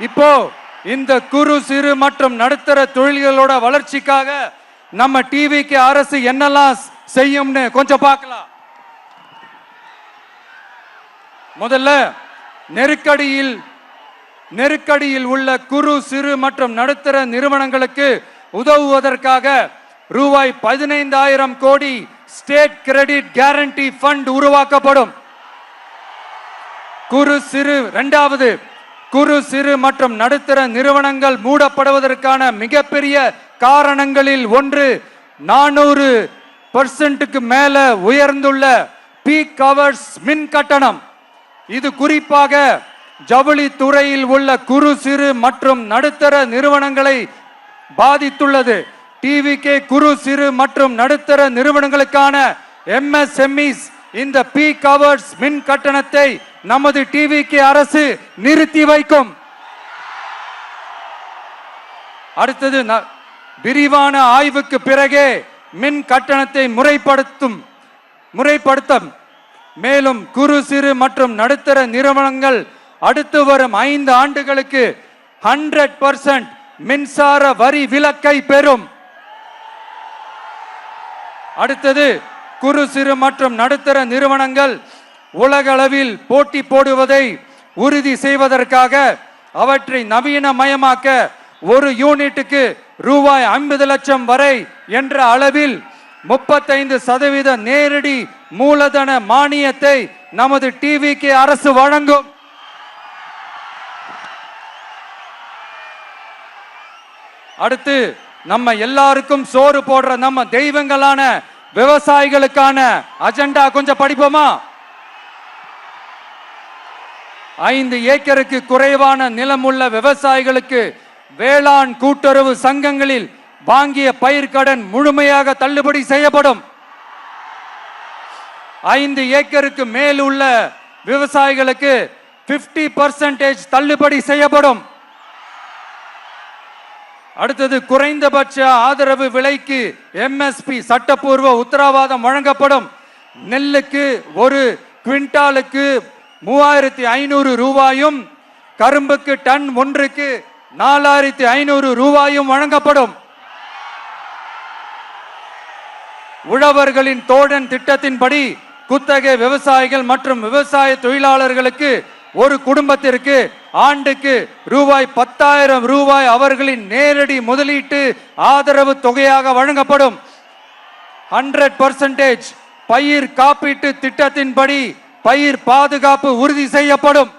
இப்போ இந்த குறு சிறு மற்றும் நடுத்தர தொழில்களோட வளர்ச்சிக்காக நம்ம டிவிக்கு அரசு என்னெல்லாம் செய்யும்னு கொஞ்சம் பார்க்கலாம். முதல்ல நெருக்கடியில் உள்ள குறு சிறு மற்றும் நடுத்தர நிறுவனங்களுக்கு உதவுவதற்காக ரூபாய் 15,000 கோடி ஸ்டேட் கிரெடிட் கேரண்டி ஃபண்ட் உருவாக்கப்படும். குறு சிறு மற்றும் நடுத்தர நிறுவனங்கள் மூடப்படுவதற்கான மிகப்பெரிய காரணங்களில் ஒன்று 400% மேல உயர்ந்துள்ள பீக் ஹவர்ஸ் மின் கட்டணம். இது குறிப்பாக ஜவுளி துறையில் உள்ள குறு சிறு மற்றும் நடுத்தர நிறுவனங்களை பாதித்துள்ளது. டிவிகே குறு சிறு மற்றும் நடுத்தர நிறுவனங்களுக்கான MSMEs இந்த பீக் ஹவர்ஸ் மின் கட்டணத்தை நமது டிவிகே அரசு நிறுத்தி வைக்கும். அடுத்தது விரிவான ஆய்வுக்கு பிறகே மின் கட்டணத்தை முறைப்படுத்தும். மேலும் குறு சிறு மற்றும் நடுத்தர நிறுவனங்கள் அடுத்து வரும் 5 ஆண்டுகளுக்கு 100% மின்சார வரி விலக்கை பெறும். அடுத்தது குறு சிறு மற்றும் நடுத்தர நிறுவனங்கள் உலகளவில் போட்டி போடுவதை உறுதி செய்வதற்காக அவற்றை நவீனமயமாக்க ஒரு யூனிட்டுக்கு ரூபாய் 50 லட்சம் வரை என்ற அளவில் 35% நேரடி மூலதன மானியத்தை நமது டிவிகே அரசு வழங்கும். அடுத்து நம்ம எல்லாருக்கும் சோறு போடுற நம்ம தெய்வங்களான விவசாயிகளுக்கான அஜெண்டா கொஞ்சம் படிப்போமா? 5 ஏக்கருக்கு குறைவான நிலம் உள்ள விவசாயிகளுக்கு வேளாண் கூட்டுறவு சங்கங்களில் வாங்கிய பயிர்க்கடன் முழுமையாக தள்ளுபடி செய்யப்படும். 5 ஏக்கருக்கு மேல் உள்ள விவசாயிகளுக்கு 50% தள்ளுபடி செய்யப்படும். அடுத்தது குறைந்தபட்ச ஆதரவு விலைக்கு MSP சட்டப்பூர்வ உத்தரவாதம் வழங்கப்படும். நெல்லுக்கு ஒரு குவிண்டாலுக்கு 3,500 ரூபாயும் கரும்புக்கு டன் ஒன்றுக்கு 4,500 ரூபாயும் வழங்கப்படும். உழவர்களின் தோழன் திட்டத்தின்படி குத்தகை விவசாயிகள் மற்றும் விவசாய தொழிலாளர்களுக்கு ஒரு குடும்பத்திற்கு ஆண்டுக்கு ரூபாய் 10,000 ரூபாய் அவர்களின் நேரடி முதலீட்டு ஆதரவு தொகையாக வழங்கப்படும். 100% பயிர் காப்பீட்டு திட்டத்தின்படி பயிர் பாதுகாப்பு உறுதி செய்யப்படும்.